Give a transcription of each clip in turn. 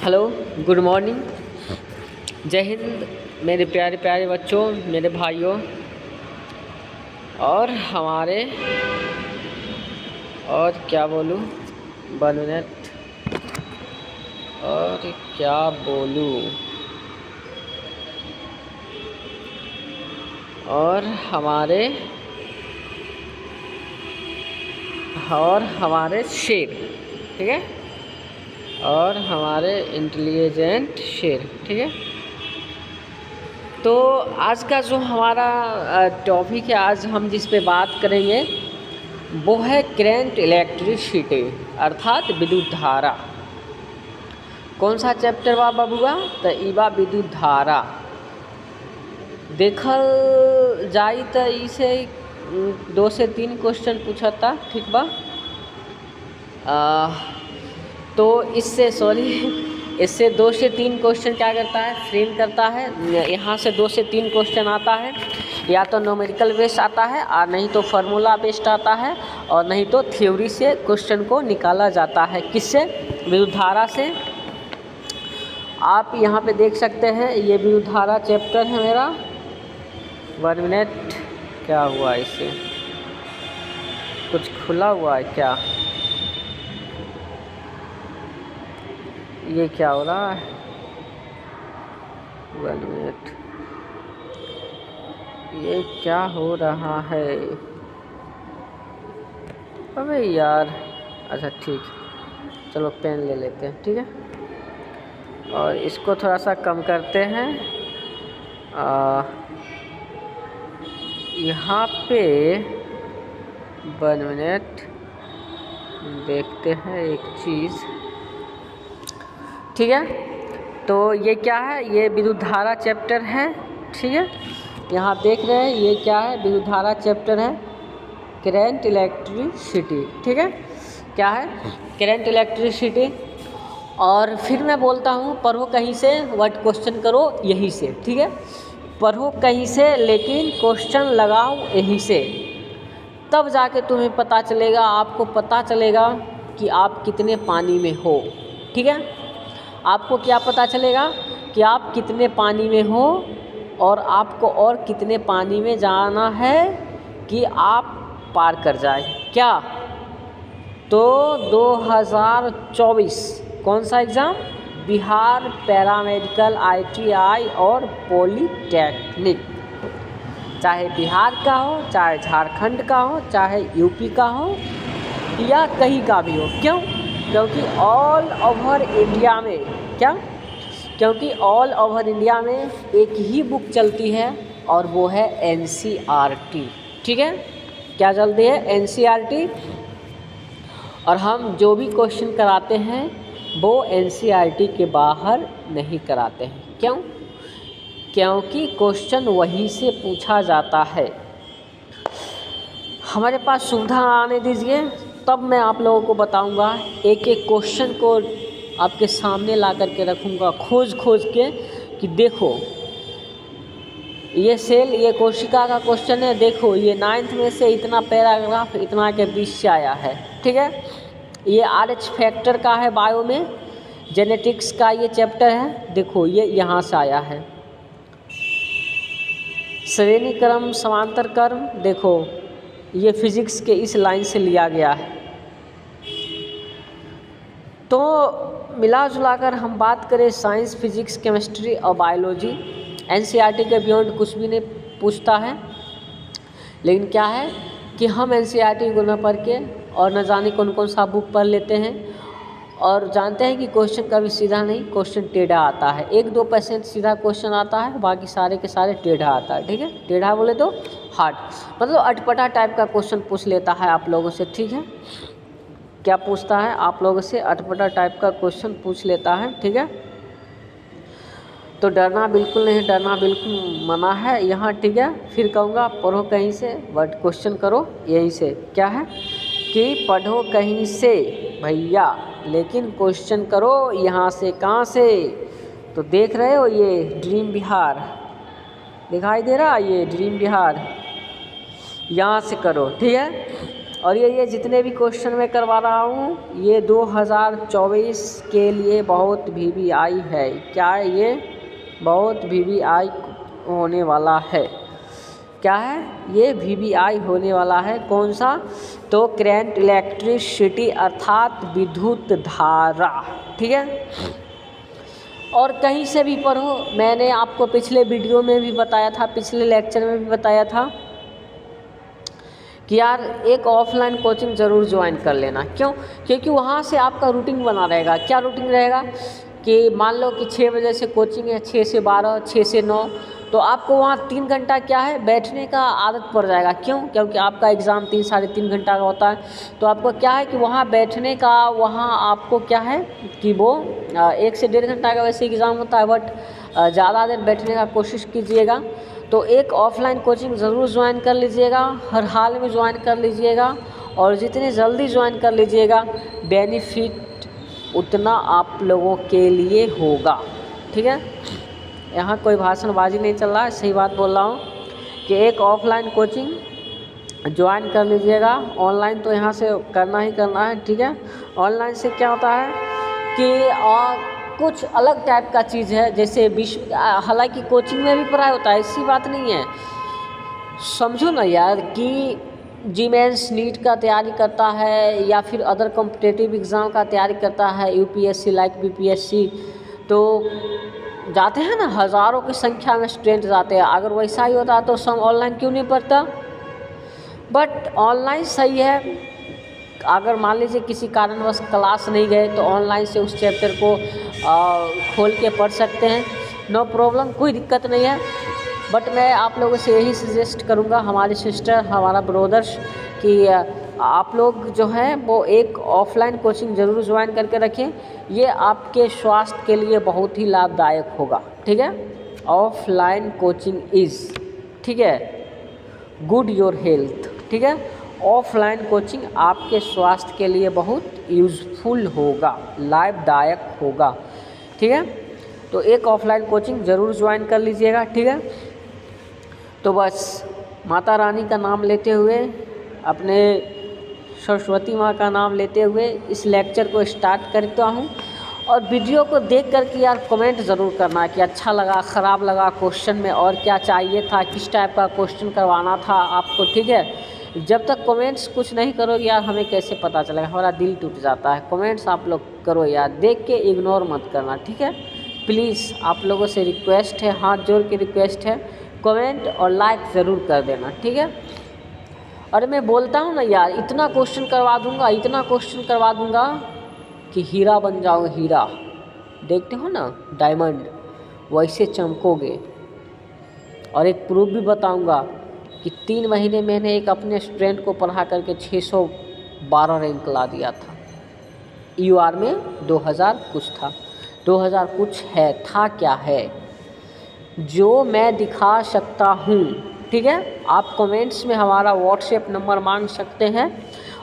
Hello, good morning, जय हिंद मेरे प्यारे प्यारे बच्चों, मेरे भाइयों और हमारे और क्या बोलूँ 1 मिनट और क्या बोलूँ और हमारे शेर, ठीक है, और हमारे इंटेलिजेंट शेर, ठीक है। तो आज का जो हमारा टॉपिक है, आज हम जिस पे बात करेंगे वो है करंट इलेक्ट्रिसिटी अर्थात विद्युत धारा। कौन सा चैप्टर बा बबुआ? तो इबा विद्युत धारा। देखल जाई तो इसे 2 से 3 क्वेश्चन पूछता, ठीक बा। तो इससे 2 से 3 क्वेश्चन क्या करता है, फ्रेम करता है। यहाँ से 2 से 3 क्वेश्चन आता है, या तो न्यूमेरिकल बेस्ड आता है और नहीं तो फार्मूला बेस्ड आता है, और नहीं तो थ्योरी से क्वेश्चन को निकाला जाता है। किससे? विद्युत धारा से। आप यहाँ पे देख सकते हैं, ये विद्युत धारा चैप्टर है मेरा। 1 मिनट, क्या हुआ इसे? कुछ खुला हुआ है क्या? ये क्या हो रहा है? 1 मिनट, ये क्या हो रहा है? अबे यार, अच्छा ठीक, चलो पेन ले लेते हैं, ठीक है, और इसको थोड़ा सा कम करते हैं। यहाँ पे 1 मिनट देखते हैं एक चीज़, ठीक है। तो ये क्या है? ये विद्युत धारा चैप्टर है, ठीक है। यहाँ देख रहे हैं ये क्या है? विद्युत धारा चैप्टर है, करंट इलेक्ट्रिसिटी, ठीक है। क्या है? Current electricity. और फिर मैं बोलता हूँ, पढ़ो कहीं से व्हाट क्वेश्चन करो यहीं से, ठीक है। पढ़ो कहीं से लेकिन क्वेश्चन लगाओ यहीं से, तब जाके तुम्हें पता चलेगा, आपको पता चलेगा कि आप कितने पानी में हो, ठीक है। आपको क्या पता चलेगा कि आप कितने पानी में हो, और आपको और कितने पानी में जाना है कि आप पार कर जाए। क्या? तो 2024 कौन सा एग्ज़ाम? बिहार पैरामेडिकल ITI और पॉलीटेक्निक। चाहे बिहार का हो, चाहे झारखंड का हो, चाहे यूपी का हो, या कहीं का भी हो। क्यों? क्योंकि ऑल ओवर इंडिया में, क्या? क्योंकि ऑल ओवर इंडिया में एक ही बुक चलती है और वो है NCERT, ठीक है। क्या चलती है? NCERT। और हम जो भी क्वेश्चन कराते हैं वो NCERT के बाहर नहीं कराते हैं। क्यों? क्योंकि क्वेश्चन वहीं से पूछा जाता है। हमारे पास सुविधा आने दीजिए, तब मैं आप लोगों को बताऊंगा। एक एक क्वेश्चन को आपके सामने ला कर के रखूँगा, खोज के, कि देखो ये सेल, ये कोशिका का क्वेश्चन है, देखो ये 9th में से इतना पैराग्राफ इतना के बीच से आया है, ठीक है। ये RH फैक्टर का है, बायो में जेनेटिक्स का ये चैप्टर है, देखो ये यहाँ से आया है। श्रेणी क्रम समांतर क्रम, देखो ये फिजिक्स के इस लाइन से लिया गया है। तो मिला जुला कर हम बात करें साइंस, फिजिक्स, केमिस्ट्री और बायोलॉजी, NCERT के बियॉन्ड कुछ भी नहीं पूछता है। लेकिन क्या है कि हम NCERT को न पढ़ के और न जाने कौन कौन सा बुक पढ़ लेते हैं, और जानते हैं कि क्वेश्चन कभी सीधा नहीं, क्वेश्चन टेढ़ा आता है। 1-2% सीधा क्वेश्चन आता है, बाकी सारे के सारे टेढ़ा आता है, ठीक है। टेढ़ा बोले तो हार्ड, मतलब अटपटा टाइप का क्वेश्चन पूछ लेता है आप लोगों से, ठीक है। क्या पूछता है? आप लोगों से अटपटा टाइप का क्वेश्चन पूछ लेता है, ठीक है। तो डरना बिल्कुल नहीं, डरना बिल्कुल मना है यहाँ, ठीक है। फिर कहूँगा पढ़ो कहीं से, बट क्वेश्चन करो यहीं से। क्या है कि पढ़ो कहीं से भैया, लेकिन क्वेश्चन करो यहाँ से। कहाँ से? तो देख रहे हो ये ड्रीम बिहार दिखाई दे रहा, ये ड्रीम बिहार, यहाँ से करो, ठीक है। और ये जितने भी क्वेश्चन मैं करवा रहा हूँ ये 2024 के लिए बहुत VVI है। क्या है ये? बहुत VVI होने वाला है। क्या है ये? VVI होने वाला है। कौन सा? तो करंट इलेक्ट्रिसिटी अर्थात विद्युत धारा। ठीक है, और कहीं से भी पढ़ो। मैंने आपको पिछले वीडियो में भी बताया था, पिछले लेक्चर में भी बताया था कि यार एक ऑफलाइन कोचिंग ज़रूर ज्वाइन कर लेना। क्यों? क्योंकि वहाँ से आपका रूटीन बना रहेगा। क्या रूटीन रहेगा कि मान लो कि 6 बजे से कोचिंग है, 6 से 12, 6 से 9, तो आपको वहाँ 3 घंटा क्या है बैठने का आदत पड़ जाएगा। क्यों? क्योंकि आपका एग्ज़ाम 3 साढ़े 3 घंटा का होता है। तो आपको क्या है कि वहाँ बैठने का, वहाँ आपको क्या है कि वो 1 से 1.5 घंटा का वैसे एग्ज़ाम होता है, बट ज़्यादा देर बैठने का कोशिश कीजिएगा। तो एक ऑफलाइन कोचिंग ज़रूर ज्वाइन कर लीजिएगा, हर हाल में ज्वाइन कर लीजिएगा, और जितने जल्दी ज्वाइन कर लीजिएगा बेनिफिट उतना आप लोगों के लिए होगा। ठीक है, यहाँ कोई भाषणबाजी नहीं चल रहा है, सही बात बोल रहा हूँ कि एक ऑफलाइन कोचिंग ज्वाइन कर लीजिएगा। ऑनलाइन तो यहाँ से करना ही करना है। ठीक है, ऑनलाइन से क्या होता है कि कुछ अलग टाइप का चीज़ है, जैसे हालांकि कोचिंग में भी पढ़ाई होता है, ऐसी बात नहीं है। समझो ना यार कि जी मेंस नीट का तैयारी करता है या फिर अदर कॉम्पिटिटिव एग्ज़ाम का तैयारी करता है, UPSC लाइक BPSC, तो जाते हैं ना, हज़ारों की संख्या में स्टूडेंट जाते हैं। अगर वैसा ही होता तो सब ऑनलाइन क्यों नहीं पढ़ता? बट ऑनलाइन सही है। अगर मान लीजिए किसी कारणवश क्लास नहीं गए तो ऑनलाइन से उस चैप्टर को खोल के पढ़ सकते हैं, नो प्रॉब्लम, कोई दिक्कत नहीं है। बट मैं आप लोगों से यही सजेस्ट करूँगा, हमारी सिस्टर, हमारा ब्रदर्स, कि आप लोग जो हैं वो एक ऑफलाइन कोचिंग ज़रूर ज्वाइन करके रखें। ये आपके स्वास्थ्य के लिए बहुत ही लाभदायक होगा। ठीक है, ऑफलाइन कोचिंग इज़, ठीक है, गुड योर हेल्थ। ठीक है, ऑफलाइन कोचिंग आपके स्वास्थ्य के लिए बहुत यूज़फुल होगा, लाभदायक होगा। ठीक है, तो एक ऑफलाइन कोचिंग ज़रूर ज्वाइन कर लीजिएगा। ठीक है, तो बस माता रानी का नाम लेते हुए, अपने सरस्वती माँ का नाम लेते हुए इस लेक्चर को स्टार्ट करता हूँ। और वीडियो को देख कर के यार कमेंट ज़रूर करना कि अच्छा लगा, ख़राब लगा, क्वेश्चन में और क्या चाहिए था, किस टाइप का क्वेश्चन करवाना था आपको। ठीक है, जब तक कमेंट्स कुछ नहीं करोगे यार हमें कैसे पता चलेगा, हमारा दिल टूट जाता है। कमेंट्स आप लोग करो यार, देख के इग्नोर मत करना। ठीक है, प्लीज़ आप लोगों से रिक्वेस्ट है, हाथ जोड़ के रिक्वेस्ट है, कमेंट और लाइक ज़रूर कर देना। ठीक है, अरे मैं बोलता हूँ ना यार, इतना क्वेश्चन करवा दूँगा, इतना क्वेश्चन करवा दूँगा कि हीरा बन जाओगे, हीरा। देखते हो ना डायमंड, वैसे चमकोगे। और एक प्रूफ भी बताऊँगा कि 3 महीने मैंने एक अपने स्टूडेंट को पढ़ा करके 612 रैंक ला दिया था। EOR में 2000 कुछ था, 2000 कुछ है, था क्या है जो मैं दिखा सकता हूँ। ठीक है, आप कमेंट्स में हमारा व्हाट्सएप नंबर मांग सकते हैं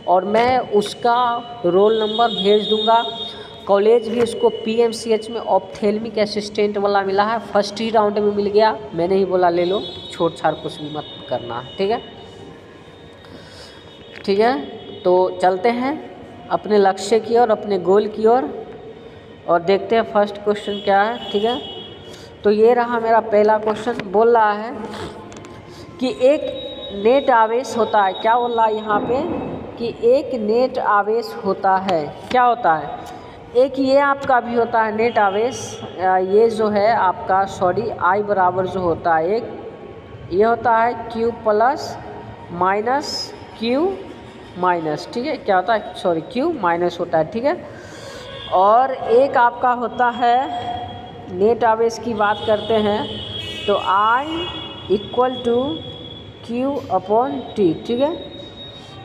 और मैं उसका रोल नंबर भेज दूँगा। कॉलेज भी उसको PMCH में ऑप्थेल्मिक असिस्टेंट वाला मिला है, फर्स्ट ही राउंड में मिल गया। मैंने ही बोला ले लो, छोड़ छाड़ कुछ भी मत करना। ठीक है, ठीक है, तो चलते हैं अपने लक्ष्य की ओर, अपने गोल की ओर, और देखते हैं फर्स्ट क्वेश्चन क्या है। ठीक है, तो ये रहा मेरा पहला क्वेश्चन। बोल रहा है कि एक नेट आवेश होता है। क्या बोल रहा है यहाँ पे कि एक नेट आवेश होता है। क्या होता है? एक ये आपका भी होता है नेट आवेश, ये जो है आपका I बराबर जो होता है, एक ये होता है Q plus minus Q minus. ठीक है, क्या होता है? Q माइनस होता है। ठीक है, और एक आपका होता है, नेट आवेश की बात करते हैं तो I equal to Q upon T। ठीक है,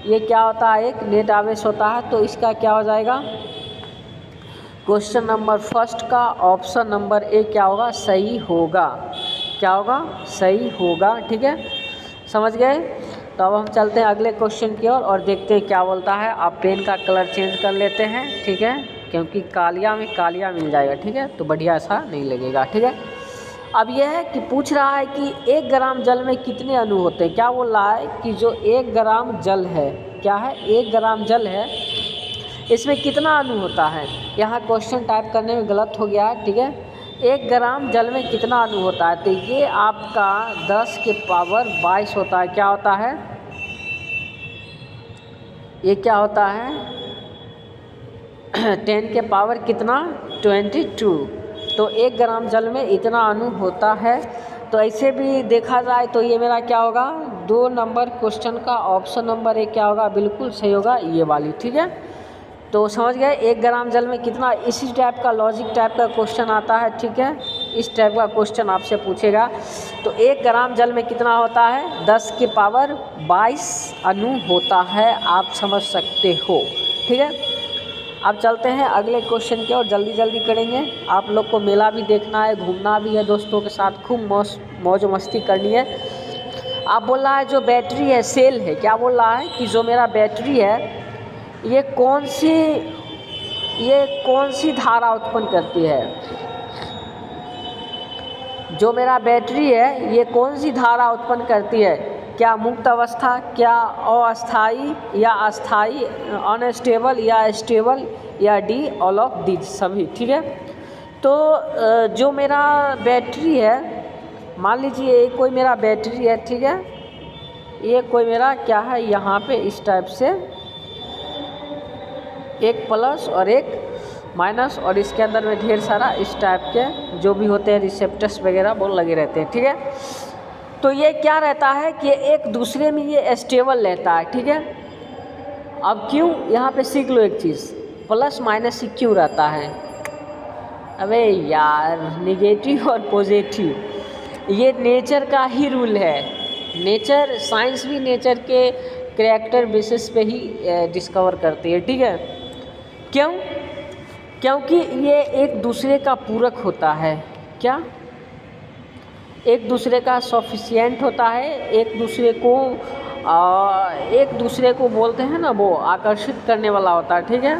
ये क्या होता है? एक नेट आवेश होता है। तो इसका क्या हो जाएगा? क्वेश्चन नंबर फर्स्ट का ऑप्शन नंबर ए क्या होगा? सही होगा। क्या होगा? सही होगा। ठीक है, समझ गए? तो अब हम चलते हैं अगले क्वेश्चन की ओर और देखते हैं क्या बोलता है। आप पेन का कलर चेंज कर लेते हैं, ठीक है, क्योंकि कालिया में कालिया मिल जाएगा। ठीक है, तो बढ़िया सा नहीं लगेगा। ठीक है, अब यह है कि पूछ रहा है कि 1 ग्राम जल में कितने अणु होते हैं। क्या बोल रहा है कि जो 1 ग्राम जल है क्या है 1 ग्राम जल है, इसमें कितना अणु होता है। यहाँ क्वेश्चन टाइप करने में गलत हो गया है, ठीक है। 1 ग्राम जल में कितना अणु होता है, तो ये आपका 10 के पावर 22 होता है। क्या होता है, ये क्या होता है 10 के पावर कितना 22। तो 1 ग्राम जल में इतना अणु होता है। तो ऐसे भी देखा जाए तो ये मेरा क्या होगा 2 नंबर क्वेश्चन का ऑप्शन नंबर 1 क्या होगा, बिल्कुल सही होगा ये वाली, ठीक है। तो समझ गए 1 ग्राम जल में कितना, इसी टाइप का लॉजिक टाइप का क्वेश्चन आता है, ठीक है। इस टाइप का क्वेश्चन आपसे पूछेगा। तो 1 ग्राम जल में कितना होता है 10 के पावर 22 अणु होता है, आप समझ सकते हो, ठीक है। अब चलते हैं अगले क्वेश्चन की ओर, जल्दी जल्दी करेंगे। आप लोग को मेला भी देखना है, घूमना भी है, दोस्तों के साथ खूब मौज मस्ती करनी है। आप बोल रहा है जो बैटरी है सेल है, क्या बोल रहा है कि जो मेरा बैटरी है ये कौन सी धारा उत्पन्न करती है। जो मेरा बैटरी है ये कौन सी धारा उत्पन्न करती है, क्या मुक्त अवस्था, क्या अस्थाई या अस्थाई, अनस्टेबल या स्टेबल, या डी ऑल ऑफ दीज सभी, ठीक है। तो जो मेरा बैटरी है, मान लीजिए कोई मेरा बैटरी है, ठीक है। ये कोई मेरा क्या है यहाँ पे इस टाइप से एक प्लस और एक माइनस, और इसके अंदर में ढेर सारा इस टाइप के जो भी होते हैं रिसेप्टर्स वगैरह वो लगे रहते हैं, ठीक है। तो ये क्या रहता है कि एक दूसरे में ये स्टेबल रहता है, ठीक है। अब क्यों, यहाँ पे सीख लो एक चीज़, प्लस माइनस ही क्यों रहता है। अबे यार निगेटिव और पॉजिटिव ये नेचर का ही रूल है। नेचर, साइंस भी नेचर के कैरेक्टर बेसिस पे ही डिस्कवर करती है, ठीक है। क्यों, क्योंकि ये एक दूसरे का पूरक होता है। क्या, एक दूसरे का सफिशिएंट होता है, एक दूसरे को बोलते हैं ना वो आकर्षित करने वाला होता है, ठीक है।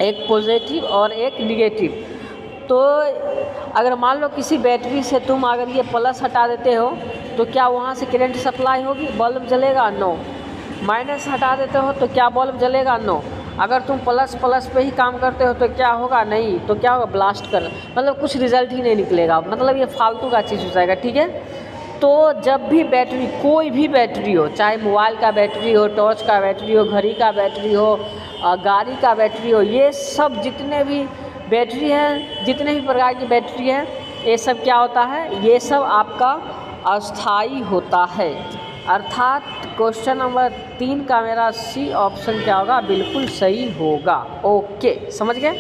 एक पॉजिटिव और एक निगेटिव। तो अगर मान लो किसी बैटरी से तुम अगर ये प्लस हटा देते हो तो क्या वहाँ से करंट सप्लाई होगी, बल्ब जलेगा, नो। माइनस हटा देते हो तो क्या बल्ब जलेगा, नो। अगर तुम प्लस प्लस पे ही काम करते हो तो क्या होगा, नहीं, तो क्या होगा, ब्लास्ट कर, मतलब कुछ रिजल्ट ही नहीं निकलेगा, मतलब ये फालतू का चीज़ हो जाएगा, ठीक है। तो जब भी बैटरी, कोई भी बैटरी हो, चाहे मोबाइल का बैटरी हो, टॉर्च का बैटरी हो, घड़ी का बैटरी हो, गाड़ी का बैटरी हो, ये सब जितने भी बैटरी हैं, जितने भी प्रकार की बैटरी हैं, ये सब क्या होता है, ये सब आपका अस्थाई होता है। अर्थात क्वेश्चन नंबर 3 का मेरा सी ऑप्शन क्या होगा, बिल्कुल सही होगा। ओके, समझ गए।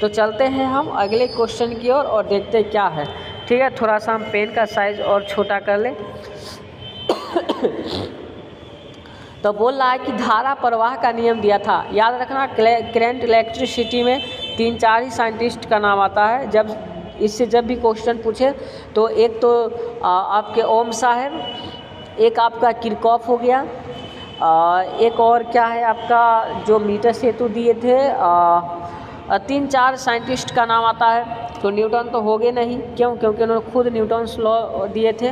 तो चलते हैं हम अगले क्वेश्चन की ओर और देखते हैं क्या है, ठीक है। थोड़ा सा हम पेन का साइज़ और छोटा कर लें। तो बोल रहा है कि धारा प्रवाह का नियम दिया था। याद रखना करंट इलेक्ट्रिसिटी में 3-4 ही साइंटिस्ट का नाम आता है। जब इससे जब भी क्वेश्चन पूछे तो एक तो आपके ओम साहब, एक आपका किरचॉफ हो गया, एक और क्या है आपका जो मीटर सेतु दिए थे, 3-4 साइंटिस्ट का नाम आता है। तो न्यूटन तो हो गए नहीं, क्यों, क्योंकि उन्होंने खुद न्यूटन्स लॉ दिए थे।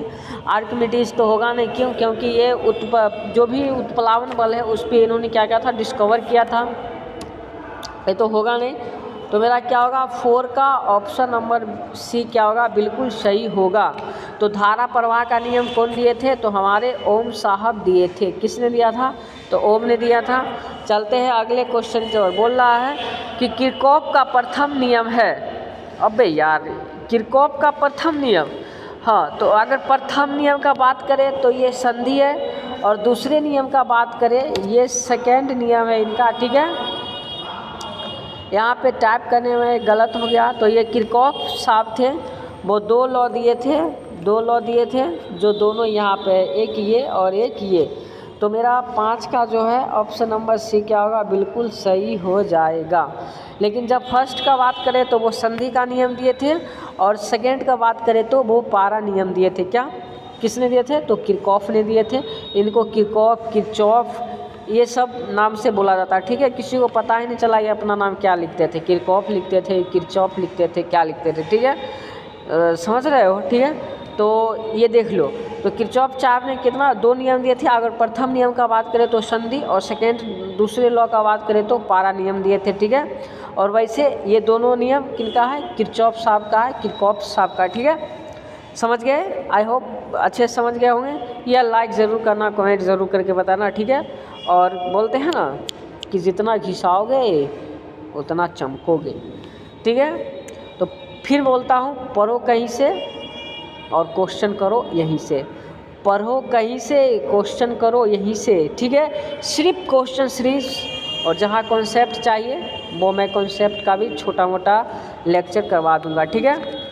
आर्किमिडीज तो होगा नहीं, क्यों, क्योंकि ये जो भी उत्प्लावन बल है उस पर इन्होंने क्या किया था, डिस्कवर किया था। ये तो होगा नहीं। तो मेरा क्या होगा 4 का ऑप्शन नंबर सी क्या होगा, बिल्कुल सही होगा। तो धारा प्रवाह का नियम कौन दिए थे, तो हमारे ओम साहब दिए थे। किसने दिया था, तो ओम ने दिया था। चलते हैं अगले क्वेश्चन की ओर। बोल रहा है कि किरचॉफ का प्रथम नियम है। अबे यार किरचॉफ का प्रथम नियम, हाँ, तो अगर प्रथम नियम का बात करें तो ये संधि है, और दूसरे नियम का बात करें ये सेकेंड नियम है इनका, ठीक है। यहाँ पे टाइप करने में गलत हो गया। तो ये किरचॉफ साहब थे, वो 2 लॉ दिए थे, जो दोनों यहाँ पे एक ये और एक ये। तो मेरा 5 का जो है ऑप्शन नंबर सी क्या होगा, बिल्कुल सही हो जाएगा। लेकिन जब फर्स्ट का बात करें तो वो संधि का नियम दिए थे, और सेकेंड का बात करें तो वो पारा नियम दिए थे। क्या, किसने दिए थे, तो किरचॉफ ने दिए थे। इनको किरचॉफ ये सब नाम से बोला जाता है, ठीक है। किसी को पता ही नहीं चला ये अपना नाम क्या लिखते थे, किरचॉफ लिखते थे, किरचॉफ लिखते थे, क्या लिखते थे, ठीक है। समझ रहे हो, ठीक है। तो ये देख लो, तो किरचॉफ चार ने कितना 2 नियम दिए थे। अगर प्रथम नियम का बात करें तो संधि, और सेकेंड दूसरे लॉ का बात करें तो पारा नियम दिए थे, ठीक है। और वैसे ये दोनों नियम किनका है, किरचॉफ साहब का है, किरचॉफ साहब का, ठीक है। समझ गए, आई होप अच्छे से समझ गए होंगे। या लाइक ज़रूर करना, कमेंट ज़रूर करके बताना, ठीक है। और बोलते हैं ना कि जितना घिसाओगे उतना चमकोगे, ठीक है। तो फिर बोलता हूँ, पढ़ो कहीं से और क्वेश्चन करो यहीं से, पढ़ो कहीं से क्वेश्चन करो यहीं से, ठीक है। सिर्फ क्वेश्चन सीरीज, और जहाँ कॉन्सेप्ट चाहिए वो मैं कॉन्सेप्ट का भी छोटा मोटा लेक्चर करवा दूँगा, ठीक है।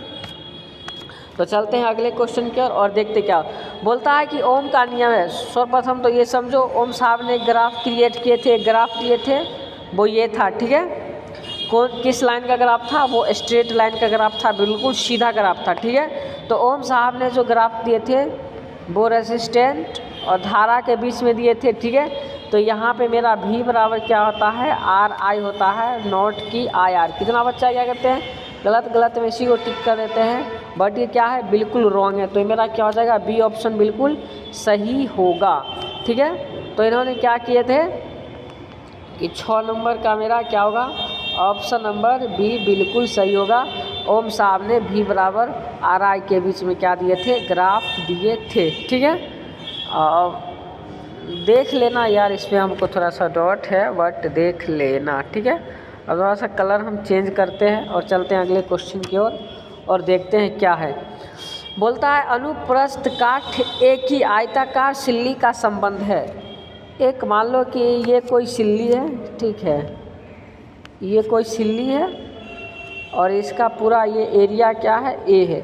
तो चलते हैं अगले क्वेश्चन की ओर और देखते क्या बोलता है कि ओम का नियम है। सर्वप्रथम तो ये समझो, ओम साहब ने ग्राफ क्रिएट किए थे, ग्राफ दिए थे, वो ये था, ठीक है। किस लाइन का ग्राफ था, वो स्ट्रेट लाइन का ग्राफ था, बिल्कुल सीधा ग्राफ था, ठीक है। तो ओम साहब ने जो ग्राफ दिए थे वो रेजिस्टेंट और धारा के बीच में दिए थे, ठीक है। तो यहाँ पे मेरा V बराबर क्या होता है, RI होता है, नॉट की IR। कितना बच्चा क्या करते हैं, गलत में इसी को टिक कर देते हैं, बट ये क्या है, बिल्कुल रॉन्ग है। तो ये मेरा क्या हो जाएगा, बी ऑप्शन बिल्कुल सही होगा, ठीक है। तो इन्होंने क्या किए थे कि 6 नंबर का मेरा क्या होगा, ऑप्शन नंबर बी बिल्कुल सही होगा। ओम साहब ने V बराबर RI के बीच में क्या दिए थे, ग्राफ दिए थे, ठीक है। देख लेना यार, इसमें हमको थोड़ा सा डॉट है, बट देख लेना, ठीक है। अब थोड़ा सा कलर हम चेंज करते हैं और चलते हैं अगले क्वेश्चन की ओर और देखते हैं क्या है। बोलता है अनुप्रस्थ काठ एक ही आयताकार सिल्ली का संबंध है। एक मान लो कि ये कोई सिल्ली है, ठीक है, ये कोई सिल्ली है और इसका पूरा ये एरिया क्या है, ए है।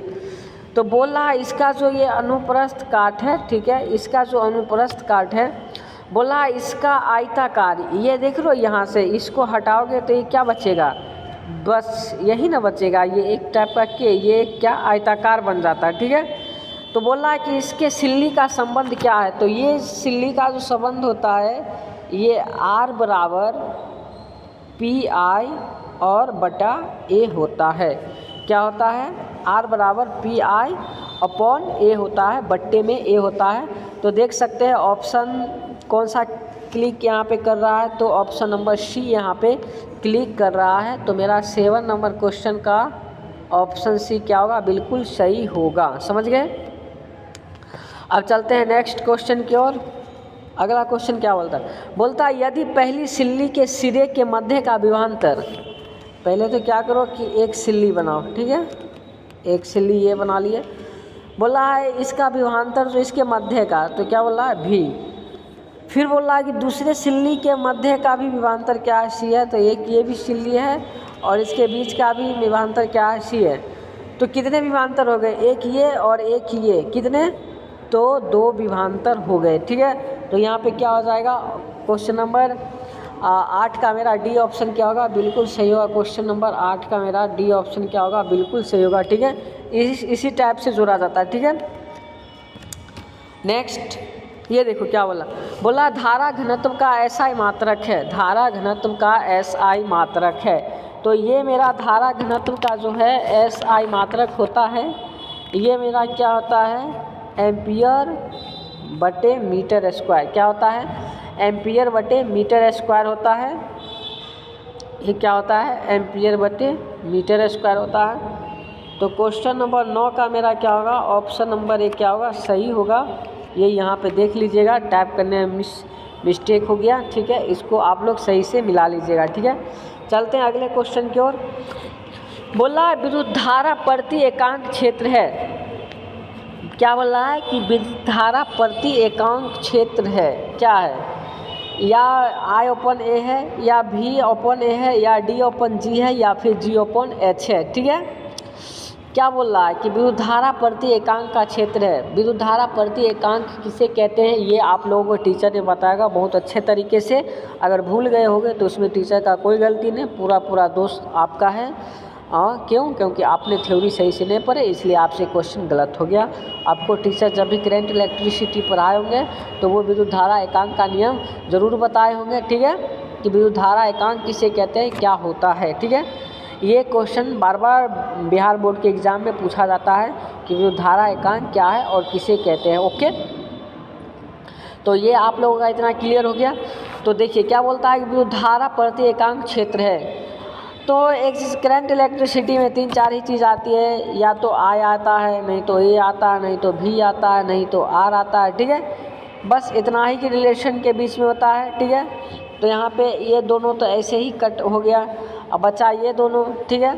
तो बोल रहा है इसका जो ये अनुप्रस्थ काट है, ठीक है, इसका जो अनुप्रस्थ काट है, बोला इसका आयताकार, ये देख लो यहाँ से इसको हटाओगे तो ये क्या बचेगा, बस यही ना बचेगा, ये एक टाइप का के ये क्या आयताकार बन जाता है, ठीक है। तो बोला है कि इसके सिल्ली का संबंध क्या है, तो ये सिल्ली का जो संबंध होता है ये R बराबर PI और बटा A होता है। क्या होता है, R बराबर PI अपॉन A होता है, बट्टे में A होता है। तो देख सकते हैं ऑप्शन कौन सा क्लिक यहाँ पे कर रहा है, तो ऑप्शन नंबर C यहाँ पे क्लिक कर रहा है। तो मेरा 7 नंबर क्वेश्चन का ऑप्शन C क्या होगा, बिल्कुल सही होगा। समझ गए। अब चलते हैं नेक्स्ट क्वेश्चन की ओर। अगला क्वेश्चन क्या बोलता है, बोलता है यदि पहली सिल्ली के सिरे के मध्य का विभवांतर, पहले तो क्या करो कि एक सिल्ली बनाओ, ठीक है, एक सिल्ली ये बना लिए। बोला है इसका विभवांतर जो इसके मध्य का, तो क्या बोला है भी। फिर बोल रहा है कि दूसरे सिल्ली के मध्य का भी विभवांतर क्या है, सी है। तो एक ये भी सिल्ली है और इसके बीच का भी विभवांतर क्या है, सी है। तो कितने विभवांतर हो गए, एक ये और एक ये, कितने, तो 2 विभवांतर हो गए, ठीक है। तो यहाँ पे क्या हो जाएगा, क्वेश्चन नंबर 8 का मेरा डी ऑप्शन क्या होगा, बिल्कुल सही होगा। क्वेश्चन नंबर 8 का मेरा डी ऑप्शन क्या होगा, बिल्कुल सही होगा, ठीक है। इसी टाइप से जोड़ा जाता है, ठीक है। नेक्स्ट ये देखो क्या बोला धारा घनत्व का SI मात्रक है, धारा घनत्व का SI मात्रक है। तो ये मेरा धारा घनत्व का जो है SI मात्रक होता है, ये मेरा क्या होता है, एम्पियर बटे मीटर स्क्वायर। क्या होता है, एम्पियर बटे मीटर स्क्वायर होता है। ये क्या होता है, एम्पियर बटे मीटर स्क्वायर होता है। तो क्वेश्चन नंबर 9 का मेरा क्या होगा, ऑप्शन नंबर 1 क्या होगा, सही होगा। ये यहाँ पे देख लीजिएगा, टाइप करने में मिस्टेक हो गया, ठीक है, इसको आप लोग सही से मिला लीजिएगा, ठीक है। चलते हैं अगले क्वेश्चन की ओर। बोला विद्युत धारा प्रति एकांक क्षेत्र है। क्या बोल रहा है कि विद्युत धारा प्रति एकांक क्षेत्र है, क्या है, या I/A है, या V/A है, या D/G है, या फिर G/H है, ठीक है। क्या बोल रहा है कि विद्युत धारा प्रति एकांक का क्षेत्र है। विद्युत धारा प्रति एकांक किसे कहते हैं, ये आप लोगों को टीचर ने बताएगा बहुत अच्छे तरीके से। अगर भूल गए होंगे तो उसमें टीचर का कोई गलती नहीं, पूरा दोष आपका है। क्यों, क्योंकि आपने थ्योरी सही से नहीं पढ़े, इसलिए आपसे क्वेश्चन गलत हो गया। आपको टीचर जब भी करंट इलेक्ट्रिसिटी पढ़ाए होंगे तो वो विद्युत धारा एकांक का नियम ज़रूर बताए होंगे, ठीक है, कि विद्युत धारा एकांक किसे कहते हैं, क्या होता है, ठीक है। ये क्वेश्चन बार बार बिहार बोर्ड के एग्ज़ाम में पूछा जाता है कि विद्युत धारा एकांक क्या है और किसे कहते हैं। ओके, तो ये आप लोगों का इतना क्लियर हो गया। तो देखिए क्या बोलता है कि विद्युत धारा प्रति एकांक क्षेत्र है। तो एक चीज़ करंट इलेक्ट्रिसिटी में 3-4 ही चीज़ आती है, या तो I आता है, नहीं तो A आता है, नहीं तो V आता है, नहीं तो R आता है। ठीक है, बस इतना ही कि रिलेशन के बीच में होता है। ठीक है, तो यहाँ पे ये दोनों तो ऐसे ही कट हो गया, अब बचा ये दोनों। ठीक है,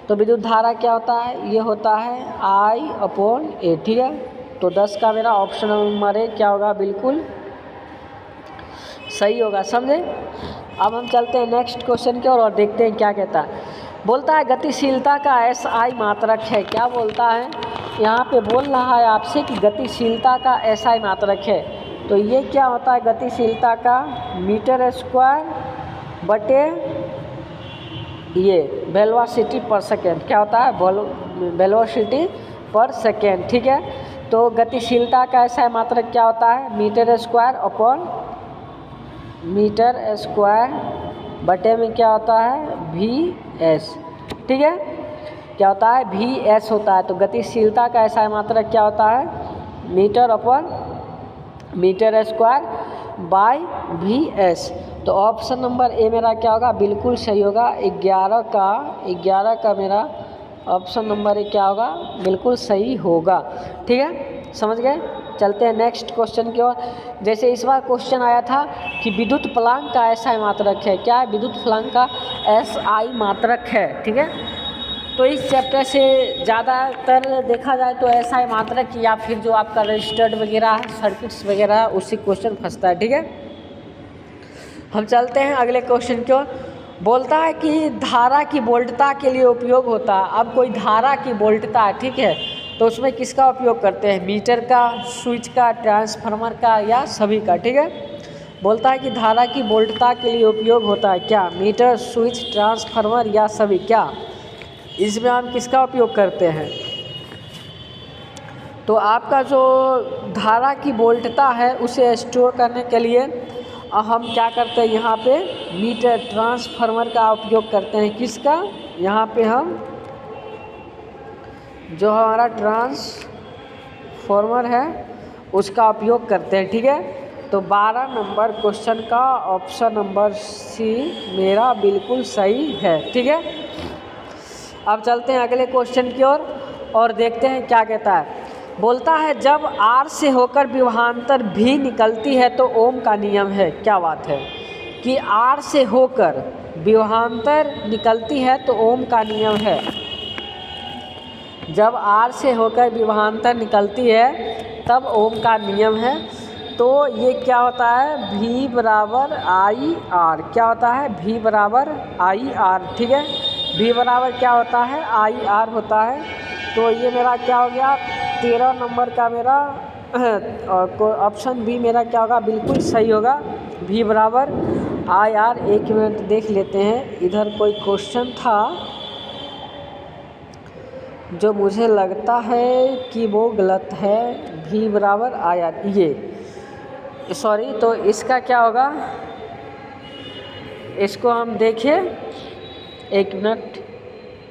तो विद्युत धारा क्या होता है, ये होता है I/A। ठीक है, तो 10 का मेरा ऑप्शन नंबर A क्या होगा, बिल्कुल सही होगा। समझे। अब हम चलते हैं नेक्स्ट क्वेश्चन की ओर और देखते हैं क्या कहता है। बोलता है गतिशीलता का SI मात्रक है। क्या बोलता है, यहाँ पे बोल रहा है आपसे कि गतिशीलता का SI मात्रक है। तो ये क्या होता है, गतिशीलता का मीटर स्क्वायर बटे ये वेलोसिटी पर सेकेंड। क्या होता है, वेलोसिटी पर सेकेंड। ठीक है, तो गतिशीलता का SI मात्रक क्या होता है, metre square upon metre square बटे में क्या होता है, VS। ठीक है, क्या होता है, VS होता है। तो गतिशीलता का SI मात्रक क्या होता है, metre upon metre square by VS। तो ऑप्शन नंबर A मेरा क्या होगा, बिल्कुल सही होगा। 11 का मेरा ऑप्शन नंबर A क्या होगा, बिल्कुल सही होगा। ठीक है, समझ गए। चलते हैं नेक्स्ट क्वेश्चन की ओर। जैसे इस बार क्वेश्चन आया था कि विद्युत फलांक का SI मात्रक है। क्या है, विद्युत फलांक का SI मात्रक है। ठीक है, तो इस चैप्टर से ज़्यादातर देखा जाए तो SI मात्रक या फिर जो आपका रजिस्टर्ड वगैरह सर्किट्स वगैरह उससे क्वेश्चन फंसता है। ठीक है, हम चलते हैं अगले क्वेश्चन की ओर। बोलता है कि धारा की वोल्टता के लिए उपयोग होता है। अब कोई धारा की वोल्टता है, ठीक है, तो उसमें किसका उपयोग करते हैं, मीटर का, स्विच का, ट्रांसफार्मर का या सभी का। ठीक है, बोलता है कि धारा की वोल्टता के लिए उपयोग होता है क्या, मीटर, स्विच, ट्रांसफार्मर या सभी। क्या इसमें हम किसका उपयोग करते हैं, तो आपका जो धारा की वोल्टता है उसे स्टोर करने के लिए हम क्या करते हैं, यहाँ पे मीटर ट्रांसफार्मर का उपयोग करते हैं। किसका, यहाँ पे हम जो हमारा ट्रांसफार्मर है उसका उपयोग करते हैं। ठीक है, तो 12 नंबर क्वेश्चन का ऑप्शन नंबर C मेरा बिल्कुल सही है। ठीक है, अब चलते हैं अगले क्वेश्चन की ओर और देखते हैं क्या कहता है। बोलता है जब R से होकर विभवांतर V निकलती है तो ओम का नियम है। क्या बात है कि R से होकर विभवांतर निकलती है तो ओम का नियम है। जब R से होकर विभवांतर निकलती है तब ओम का नियम है। तो ये क्या होता है, V बराबर IR। क्या होता है, V बराबर IR। ठीक है, V बराबर क्या होता है, IR होता है। तो ये मेरा क्या हो गया, 13 नंबर का मेरा ऑप्शन B मेरा क्या होगा, बिल्कुल सही होगा। V बराबर IR। एक मिनट देख लेते हैं, इधर कोई क्वेश्चन था जो मुझे लगता है कि वो गलत है। V बराबर IR, ये सॉरी, तो इसका क्या होगा, इसको हम देखें, एक मिनट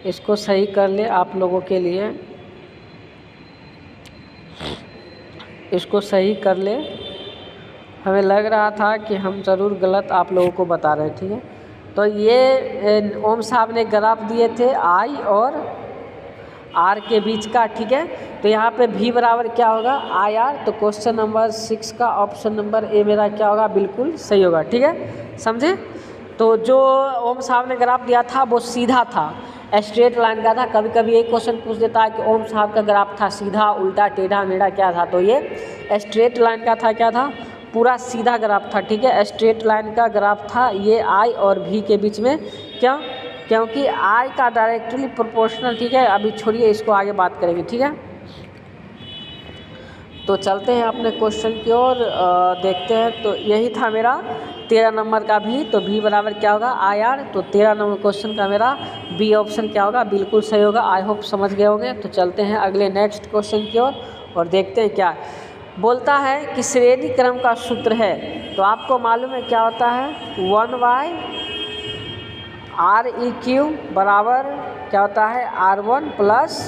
इसको सही कर ले आप लोगों के लिए, इसको सही कर ले। हमें लग रहा था कि हम ज़रूर गलत आप लोगों को बता रहे थे। ठीक है, तो ये ओम साहब ने ग्राफ दिए थे I और R के बीच का। ठीक है, तो यहाँ पे V बराबर क्या होगा, IR। तो क्वेश्चन नंबर 6 का ऑप्शन नंबर A मेरा क्या होगा, बिल्कुल सही होगा। ठीक है, समझे। तो जो ओम साहब ने ग्राफ दिया था वो सीधा था, स्ट्रेट लाइन का था। कभी कभी एक क्वेश्चन पूछ देता है कि ओम साहब का ग्राफ था सीधा, उल्टा, टेढ़ा मेढ़ा, क्या था, तो ये स्ट्रेट लाइन का था। क्या था, पूरा सीधा ग्राफ था। ठीक है, स्ट्रेट लाइन का ग्राफ था ये I और V के बीच में। क्यों, क्योंकि I का डायरेक्टली प्रोपोर्शनल। ठीक है, अभी छोड़िए, इसको आगे बात करेंगे। ठीक है, तो चलते हैं अपने क्वेश्चन की ओर, देखते हैं। तो यही था मेरा 13 नंबर का भी। तो V बराबर क्या होगा, IR। तो 13 नंबर क्वेश्चन का मेरा B ऑप्शन क्या होगा, बिल्कुल सही होगा। आई होप समझ गए होंगे। तो चलते हैं अगले नेक्स्ट क्वेश्चन की ओर और देखते हैं क्या बोलता है कि श्रेणी क्रम का सूत्र है। तो आपको मालूम है क्या होता है, 1/r REQ बराबर क्या होता है R1 प्लस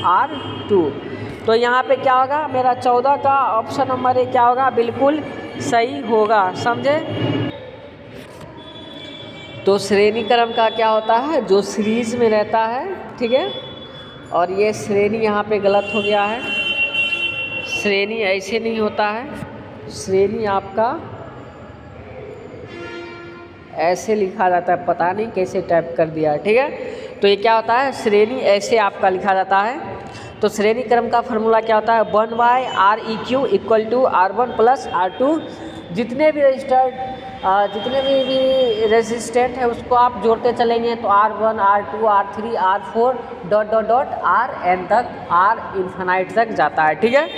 R2। तो यहाँ पे क्या होगा, मेरा 14 का ऑप्शन नंबर ए क्या होगा, बिल्कुल सही होगा, समझे। तो श्रेणी क्रम का क्या होता है, जो सीरीज में रहता है, ठीक है। और ये श्रेणी यहाँ पे गलत हो गया है, श्रेणी ऐसे नहीं होता है, श्रेणी आपका ऐसे लिखा जाता है, पता नहीं कैसे टाइप कर दिया है, ठीक है। तो ये क्या होता है, श्रेणी ऐसे आपका लिखा जाता है। तो श्रेणी क्रम का फार्मूला क्या होता है, 1/REQ equal to R1 plus R2। जितने भी रेजिस्टेंट है उसको आप जोड़ते चलेंगे तो R1 R2 R3 R4 dot dot dot RN तक, R इन्फिनाइट तक जाता है, ठीक है,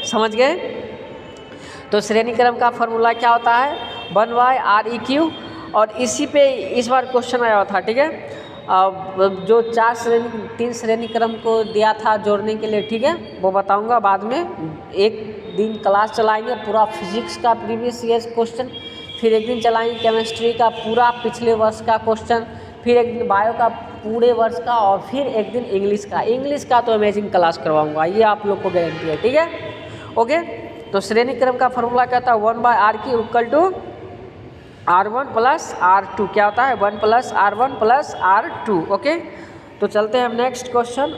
समझ गए। तो श्रेणी क्रम का फार्मूला क्या होता है, 1/REQ। और इसी पे इस बार क्वेश्चन आया था, ठीक है। अब जो 3 श्रेणी क्रम को दिया था जोड़ने के लिए, ठीक है, वो बताऊंगा बाद में। एक दिन क्लास चलाएंगे पूरा फिजिक्स का प्रीवियस ईयर क्वेश्चन, फिर एक दिन चलाएंगे केमिस्ट्री का पूरा पिछले वर्ष का क्वेश्चन, फिर एक दिन बायो का पूरे वर्ष का, और फिर एक दिन इंग्लिश का तो अमेजिंग क्लास करवाऊंगा, ये आप लोग को गारंटी है, ठीक है, ओके। तो श्रेणी क्रम का फार्मूला क्या था, 1/RQ equal to R1 plus R2, क्या होता है 1 plus R1 plus R2, okay. तो चलते हैं हम नेक्स्ट क्वेश्चन,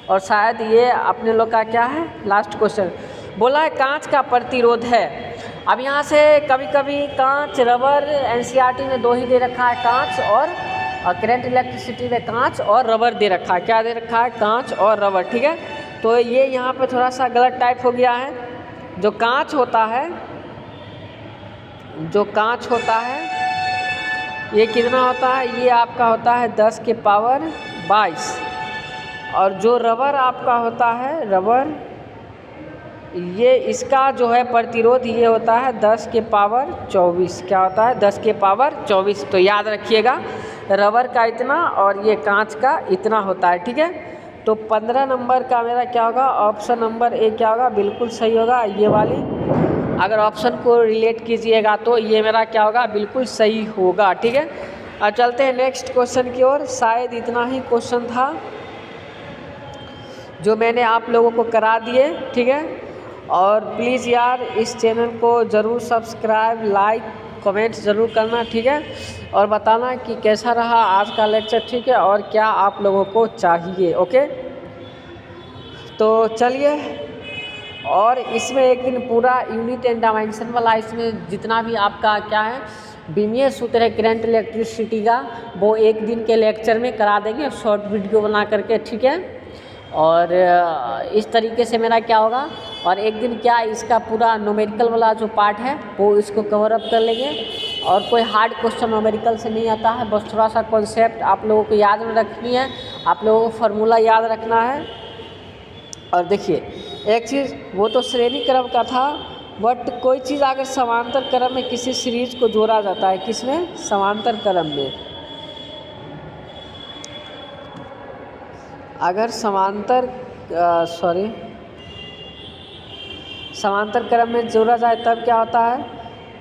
और शायद ये अपने लोग का क्या है, लास्ट क्वेश्चन। बोला है कांच का प्रतिरोध है। अब यहाँ से कभी कभी कांच, रबर, NCERT में 2 ही दे रखा है, कांच और करंट इलेक्ट्रिसिटी में कांच और रबर दे रखा है, क्या दे रखा है, कांच और रबर, ठीक है। तो ये यहाँ पे थोड़ा सा गलत टाइप हो गया है। जो कांच होता है ये कितना होता है, ये आपका होता है 10 के पावर 22, और जो रबर आपका होता है, रबर ये इसका जो है प्रतिरोध ये होता है 10 के पावर 24, क्या होता है 10 के पावर 24। तो याद रखिएगा, रबर का इतना और ये कांच का इतना होता है, ठीक है। तो 15 नंबर का मेरा क्या होगा, ऑप्शन नंबर ए क्या होगा, बिल्कुल सही होगा, ये वाली। अगर ऑप्शन को रिलेट कीजिएगा तो ये मेरा क्या होगा, बिल्कुल सही होगा, ठीक है। अब चलते हैं नेक्स्ट क्वेश्चन की ओर। शायद इतना ही क्वेश्चन था जो मैंने आप लोगों को करा दिए, ठीक है। और प्लीज़ यार इस चैनल को ज़रूर सब्सक्राइब, लाइक, कमेंट्स ज़रूर करना, ठीक है। और बताना कि कैसा रहा आज का लेक्चर, ठीक है, और क्या आप लोगों को चाहिए, ओके। तो चलिए, और इसमें एक दिन पूरा यूनिट एंड डायमेंशन वाला, इसमें जितना भी आपका क्या है बीमीय सूत्र है करंट इलेक्ट्रिसिटी का, वो एक दिन के लेक्चर में करा देंगे शॉर्ट वीडियो बना करके, ठीक है। और इस तरीके से मेरा क्या होगा, और एक दिन क्या इसका पूरा न्यूमेरिकल वाला जो पार्ट है वो इसको कवर अप कर लेंगे। और कोई हार्ड क्वेश्चन न्यूमेरिकल से नहीं आता है, बस थोड़ा सा कॉन्सेप्ट आप लोगों को याद में रखनी है, आप लोगों को फार्मूला याद रखना है। और देखिए एक चीज़, वो तो श्रेणी क्रम का था, बट कोई चीज़ अगर समांतर क्रम में किसी सीरीज को जोड़ा जाता है, किसमें, समांतर क्रम में, अगर समांतर क्रम में जोड़ा जाए तब क्या होता है,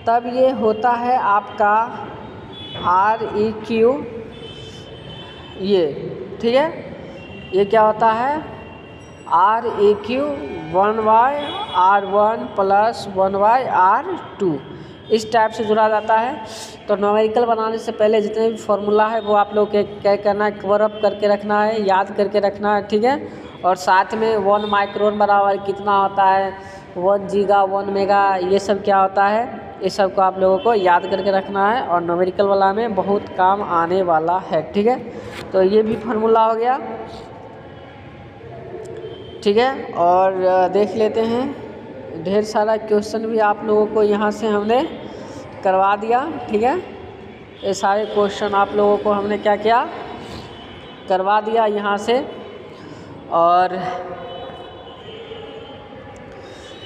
तब ये होता है आपका REQ, ये ठीक है, ये क्या होता है REQ 1/R1 प्लस 1/R2, इस टाइप से जुड़ा जाता है। तो न्यूमेरिकल बनाने से पहले जितने भी फार्मूला है वो आप लोग क्या करना है, कवर अप करके रखना है, याद करके रखना है, ठीक है। और साथ में 1 माइक्रोन बराबर कितना होता है, 1 गीगा, 1 मेगा, ये सब क्या होता है, ये सब को आप लोगों को याद करके रखना है, और न्यूमेरिकल वाला में बहुत काम आने वाला है, ठीक है। तो ये भी फार्मूला हो गया, ठीक है। और देख लेते हैं, ढेर सारा क्वेश्चन भी आप लोगों को यहाँ से हमने करवा दिया, ठीक है। ये सारे क्वेश्चन आप लोगों को हमने क्या किया, करवा दिया यहाँ से। और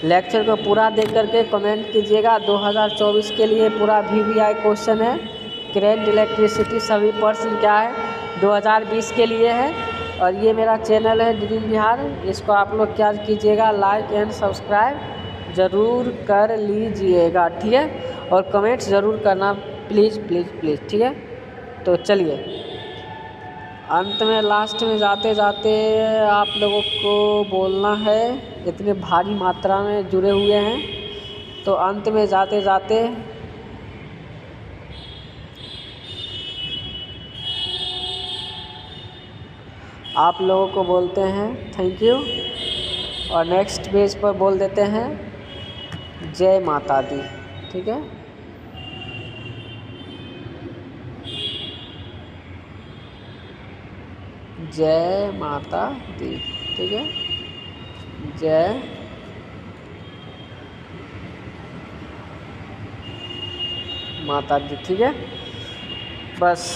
लेक्चर को पूरा देख करके कमेंट कीजिएगा। 2024 के लिए पूरा VVI क्वेश्चन है, करंट इलेक्ट्रिसिटी सभी पर्सन क्या है 2020 के लिए है। और ये मेरा चैनल है ड्रीम बिहार, इसको आप लोग क्या कीजिएगा, लाइक एंड सब्सक्राइब ज़रूर कर लीजिएगा, ठीक है। और कमेंट्स ज़रूर करना, प्लीज़ प्लीज़ प्लीज़, ठीक है। तो चलिए। अंत में लास्ट में जाते जाते आप लोगों को बोलना है, इतने भारी मात्रा में जुड़े हुए हैं तो अंत में जाते जाते आप लोगों को बोलते हैं थैंक यू, और नेक्स्ट पेज पर बोल देते हैं जय माता दी। ठीक है, जय माता दी। ठीक है, जय माता दी। ठीक है, बस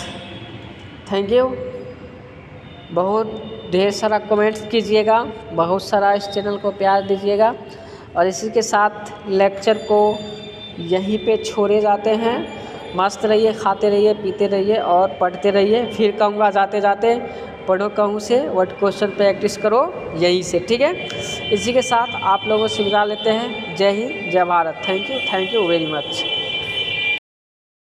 थैंक यू। बहुत ढेर सारा कमेंट्स कीजिएगा, बहुत सारा इस चैनल को प्यार दीजिएगा, और इसी के साथ लेक्चर को यहीं पे छोड़े जाते हैं। मस्त रहिए, खाते रहिए, पीते रहिए और पढ़ते रहिए। फिर कहूँगा जाते जाते पढ़ो कहूँ से, वर्ड क्वेश्चन प्रैक्टिस करो यहीं से। ठीक है, इसी के साथ आप लोगों से विदा लेते हैं। जय हिंद, जय Bharat. Thank you very much.